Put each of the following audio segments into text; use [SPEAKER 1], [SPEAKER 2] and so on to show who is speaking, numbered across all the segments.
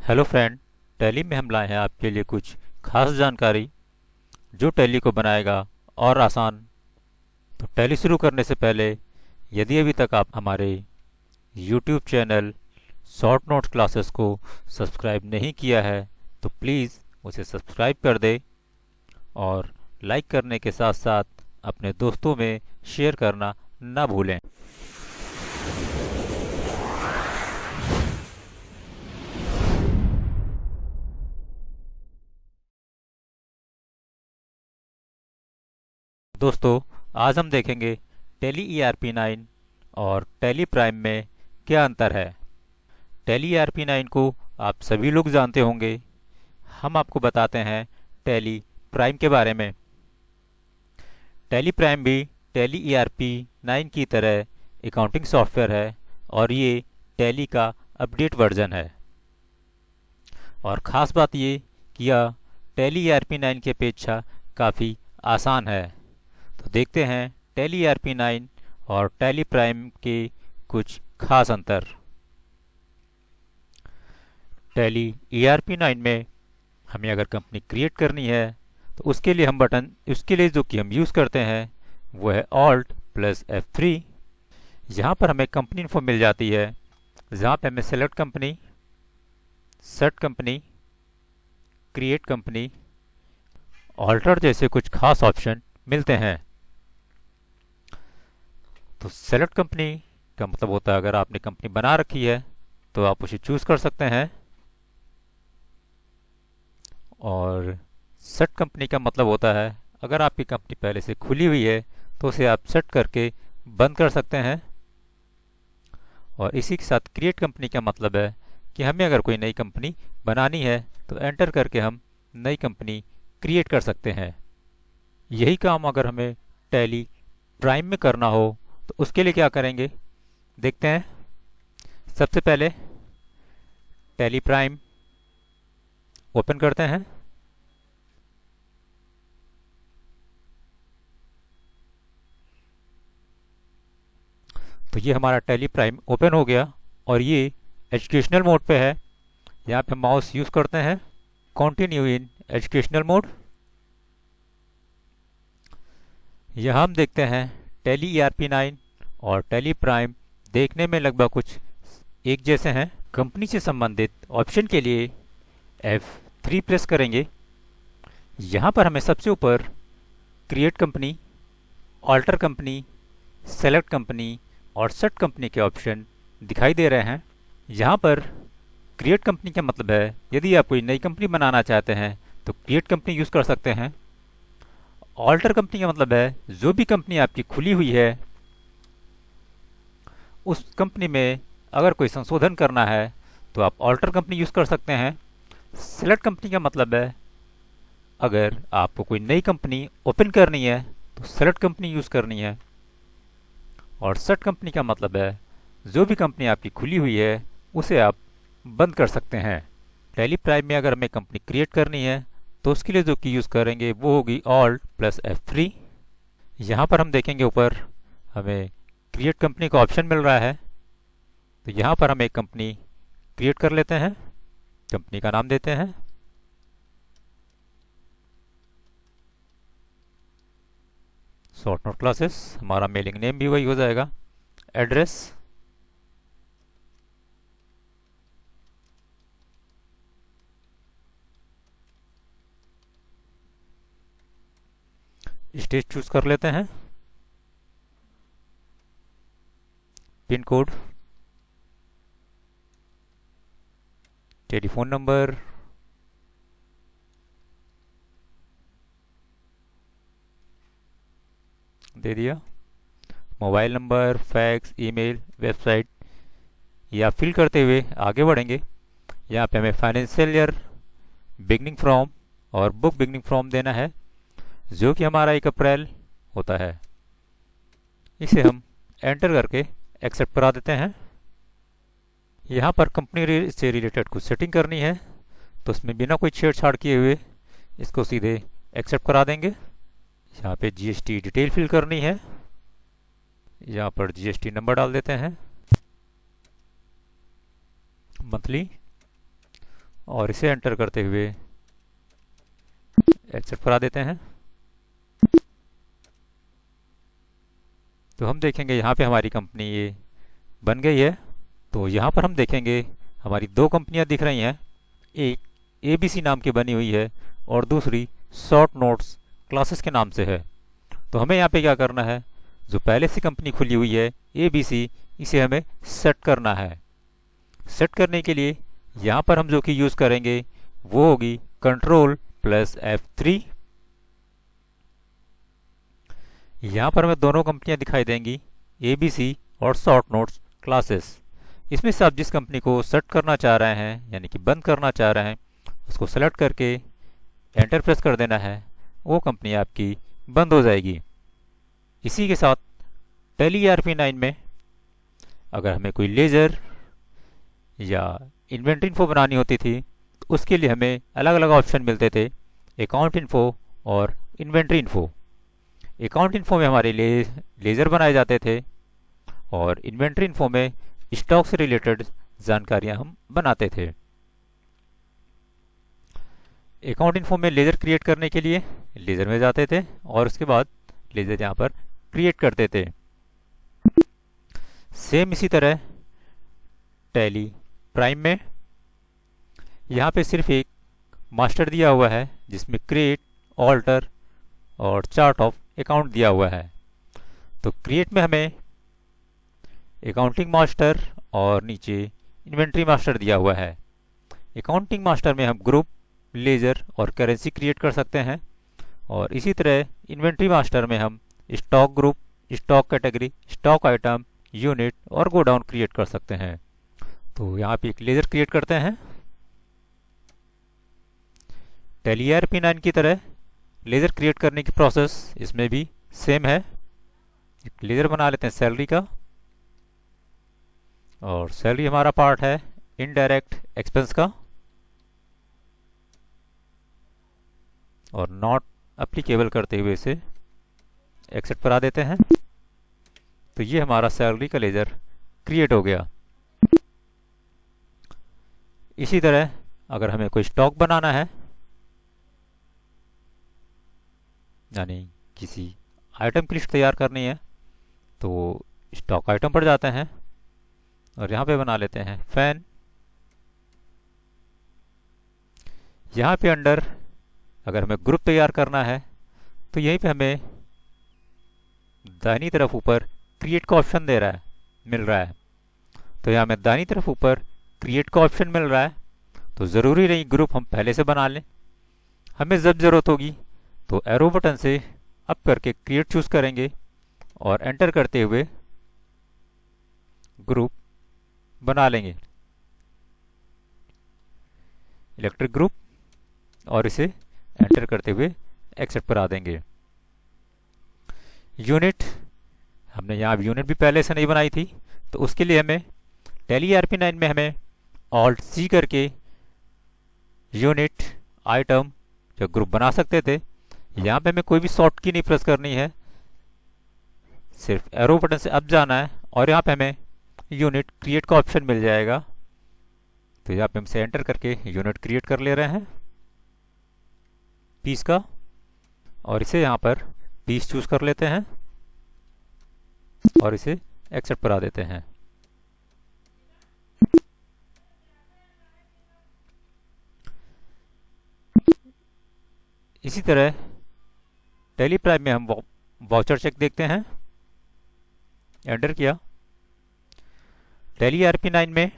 [SPEAKER 1] Hello friend. Tally में हम लाए हैं आपके लिए कुछ खास जानकारी जो टैली को बनाएगा और आसान। तो टैली शुरू करने से पहले यदि अभी तक आप हमारे YouTube channel short notes classes को सब्सक्राइब नहीं किया है तो प्लीज़ उसे सब्सक्राइब कर दे और लाइक करने के साथ साथ अपने दोस्तों में शेयर करना ना भूलें। दोस्तों, आज हम देखेंगे टैली ERP9 और टैली प्राइम में क्या अंतर है। टैली ERP9 को आप सभी लोग जानते होंगे। हम आपको बताते हैं टैली प्राइम के बारे में। टैली प्राइम भी टैली ERP9 की तरह अकाउंटिंग सॉफ्टवेयर है और ये टैली का अपडेट वर्जन है। और ख़ास बात ये कि यह टैली ERP9 की अपेक्षा काफ़ी आसान है। तो देखते हैं टैली ERP9 और टैली प्राइम के कुछ खास अंतर। टैली ERP9 में हमें अगर कंपनी क्रिएट करनी है तो उसके लिए जो कि हम यूज़ करते हैं वो है Alt प्लस F3। यहाँ पर हमें कंपनी इन्फो मिल जाती है, जहाँ पे हमें select company, set company, create company, alter जैसे कुछ खास ऑप्शन मिलते हैं। तो सेलेक्ट कंपनी का मतलब होता है अगर आपने कंपनी बना रखी है तो आप उसे चूज कर सकते हैं, और सेट कंपनी का मतलब होता है अगर आपकी कंपनी पहले से खुली हुई है तो उसे आप सेट करके बंद कर सकते हैं। और इसी के साथ क्रिएट कंपनी का मतलब है कि हमें अगर कोई नई कंपनी बनानी है तो एंटर करके हम नई कंपनी क्रिएट कर सकते हैं। यही काम अगर हमें टैली प्राइम में करना हो तो उसके लिए क्या करेंगे, देखते हैं। सबसे पहले टैली प्राइम ओपन करते हैं। तो ये हमारा टैली प्राइम ओपन हो गया और ये एजुकेशनल मोड पे है। यहाँ पे माउस यूज़ करते हैं, कंटिन्यू इन एजुकेशनल मोड। यहाँ हम देखते हैं टैली ERP9 और टैली प्राइम देखने में लगभग कुछ एक जैसे हैं। कंपनी से संबंधित ऑप्शन के लिए F3 प्रेस करेंगे। यहाँ पर हमें सबसे ऊपर create company, alter company, select company और सेट कंपनी के ऑप्शन दिखाई दे रहे हैं। यहाँ पर क्रिएट कंपनी का मतलब है यदि आप कोई नई कंपनी बनाना चाहते हैं तो क्रिएट कंपनी यूज़ कर सकते हैं। ऑल्टर कंपनी का मतलब है जो भी कंपनी आपकी खुली हुई है उस कंपनी में अगर कोई संशोधन करना है तो आप ऑल्टर कंपनी यूज़ कर सकते हैं। सेलेक्ट कंपनी का मतलब है अगर आपको कोई नई कंपनी ओपन करनी है तो सेलेक्ट कंपनी यूज़ करनी है। और सेट कंपनी का मतलब है जो भी कंपनी आपकी खुली हुई है उसे आप बंद कर सकते हैं। टैली प्राइम में अगर हमें कंपनी क्रिएट करनी है तो उसके लिए जो की यूज़ करेंगे वो होगी Alt प्लस F3। यहाँ पर हम देखेंगे ऊपर हमें क्रिएट कंपनी का ऑप्शन मिल रहा है। तो यहाँ पर हम एक कंपनी क्रिएट कर लेते हैं, कंपनी का नाम देते हैं शॉर्ट नोट क्लासेस। हमारा मेलिंग नेम भी वही हो जाएगा। एड्रेस, स्टेट चूज कर लेते हैं, पिन कोड, टेलीफोन नंबर, दे दिया, mobile number, fax, email, website. या फिल करते हुए आगे बढ़ेंगे। यहाँ पे हमें फाइनेंशियल ईयर, बिगनिंग फ्रॉम और बुक बिगनिंग फ्रॉम देना है जो कि हमारा 1 अप्रैल होता है। इसे हम एंटर करके एक्सेप्ट करा देते हैं। यहाँ पर कंपनी से रिलेटेड कुछ सेटिंग करनी है तो उसमें बिना कोई छेड़छाड़ किए हुए इसको सीधे एक्सेप्ट करा देंगे। यहाँ पे GST डिटेल फिल करनी है, यहाँ पर GST नंबर डाल देते हैं, मंथली, और इसे एंटर करते हुए एक्सेप्ट करा देते हैं। तो हम देखेंगे यहाँ पे हमारी कंपनी ये बन गई है। तो यहाँ पर हम देखेंगे हमारी दो कंपनियाँ दिख रही हैं। एक ABC नाम की बनी हुई है और दूसरी शॉर्ट नोट्स क्लासेस के नाम से है। तो हमें यहाँ पे क्या करना है, जो पहले से कंपनी खुली हुई है ABC, इसे हमें सेट करना है। सेट करने के लिए यहाँ पर हम जो कि यूज़ करेंगे वो होगी Ctrl+F3। यहाँ पर हमें दोनों कंपनियाँ दिखाई देंगी, ABC और शॉर्ट नोट्स क्लासेस। इसमें से आप जिस कंपनी को सेट करना चाह रहे हैं यानी कि बंद करना चाह रहे हैं उसको सेलेक्ट करके एंटर प्रेस कर देना है, वो कंपनी आपकी बंद हो जाएगी। इसी के साथ टैली ERP9 में अगर हमें कोई लेजर या इन्वेंट्री इन्फो बनानी होती थी तो उसके लिए हमें अलग अलग ऑप्शन मिलते थे, अकाउंट इन्फो और इन्वेंट्री इन्फो। अकाउंट इन्फो में हमारे लिए लेजर बनाए जाते थे और इन्वेंट्री इन्फो में स्टॉक से रिलेटेड जानकारियां हम बनाते थे। अकाउंट इन्फो में लेजर क्रिएट करने के लिए लेजर में जाते थे और उसके बाद लेजर यहाँ पर क्रिएट करते थे। सेम इसी तरह टैली प्राइम में यहाँ पे सिर्फ एक मास्टर दिया हुआ है जिसमें क्रिएट, ऑल्टर और चार्ट ऑफ अकाउंट दिया हुआ है। तो क्रिएट में हमें अकाउंटिंग मास्टर और नीचे इन्वेंट्री मास्टर दिया हुआ है। अकाउंटिंग मास्टर में हम ग्रुप, लेजर और करेंसी क्रिएट कर सकते हैं और इसी तरह इन्वेंट्री मास्टर में हम stock group, stock category, stock item, unit और गोडाउन क्रिएट कर सकते हैं। तो यहाँ पे एक लेजर क्रिएट करते हैं। टैली ERP9 की तरह लेजर क्रिएट करने की प्रोसेस इसमें भी सेम है। एक लेजर बना लेते हैं सैलरी का और सैलरी हमारा पार्ट है इनडायरेक्ट एक्सपेंस का और नॉट अप्लीकेबल करते हुए इसे एक्सेप्ट करा देते हैं। तो ये हमारा सैलरी का लेजर क्रिएट हो गया। इसी तरह अगर हमें कोई स्टॉक बनाना है यानी किसी आइटम की लिस्ट तैयार करनी है तो स्टॉक आइटम पर जाते हैं और यहाँ पे बना लेते हैं फैन। यहाँ पे अंडर अगर हमें ग्रुप तैयार करना है तो यहीं पे हमें दाहिनी तरफ ऊपर क्रिएट का ऑप्शन मिल रहा है। तो यहाँ हमें दाहिनी तरफ ऊपर क्रिएट का ऑप्शन मिल रहा है। तो ज़रूरी नहीं ग्रुप हम पहले से बना लें, हमें जब ज़रूरत होगी तो एरो बटन से अप करके क्रिएट चूज़ करेंगे और एंटर करते हुए ग्रुप बना लेंगे, इलेक्ट्रिक ग्रुप, और इसे एंटर करते हुए एक्सेप्ट करा देंगे। यूनिट हमने यहाँ यूनिट भी पहले से नहीं बनाई थी तो उसके लिए हमें टैली ERP9 में हमें ऑल्ट C करके यूनिट, आइटम या ग्रुप बना सकते थे। यहाँ पे हमें कोई भी शॉर्ट की नहीं प्रेस करनी है, सिर्फ एरो बटन से अप जाना है और यहाँ पे हमें यूनिट क्रिएट का ऑप्शन मिल जाएगा। तो यहाँ पे हम से एंटर करके यूनिट क्रिएट कर ले रहे हैं पीस का और इसे यहाँ पर पीस चूज कर लेते हैं और इसे एक्सेप्ट करा देते हैं। इसी तरह टैली प्राइम में हम वाउचर चेक देखते हैं, एंटर किया। टैली ERP9 में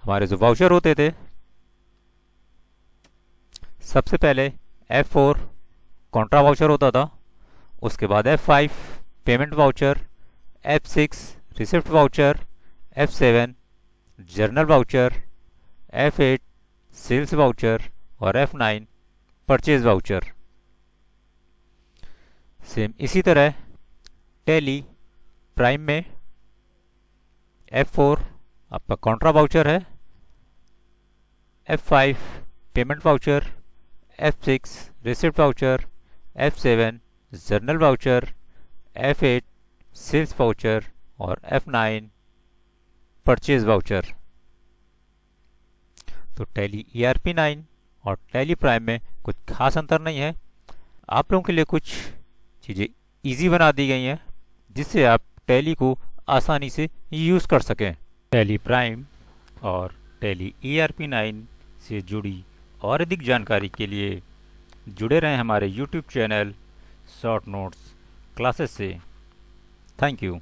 [SPEAKER 1] हमारे जो वाउचर होते थे सबसे पहले F4 कॉन्ट्रा वाउचर होता था, उसके बाद F5 payment voucher, F6 receipt voucher, F7 journal voucher, F8 sales voucher और F9 परचेज वाउचर। सेम इसी तरह टैली प्राइम में F4 आपका कॉन्ट्रा वाउचर है, F5 payment voucher, F6 receipt voucher, F7 journal voucher, F8 sales voucher और F9 purchase voucher. तो tally ERP9 और tally prime में कुछ खास अंतर नहीं है। आप लोगों के लिए कुछ चीज़ें इजी बना दी गई हैं जिससे आप टैली को आसानी से यूज़ कर सकें। टैली प्राइम और टैली ERP9 से जुड़ी और अधिक जानकारी के लिए जुड़े रहें हमारे YouTube channel short notes classes से। Thank you.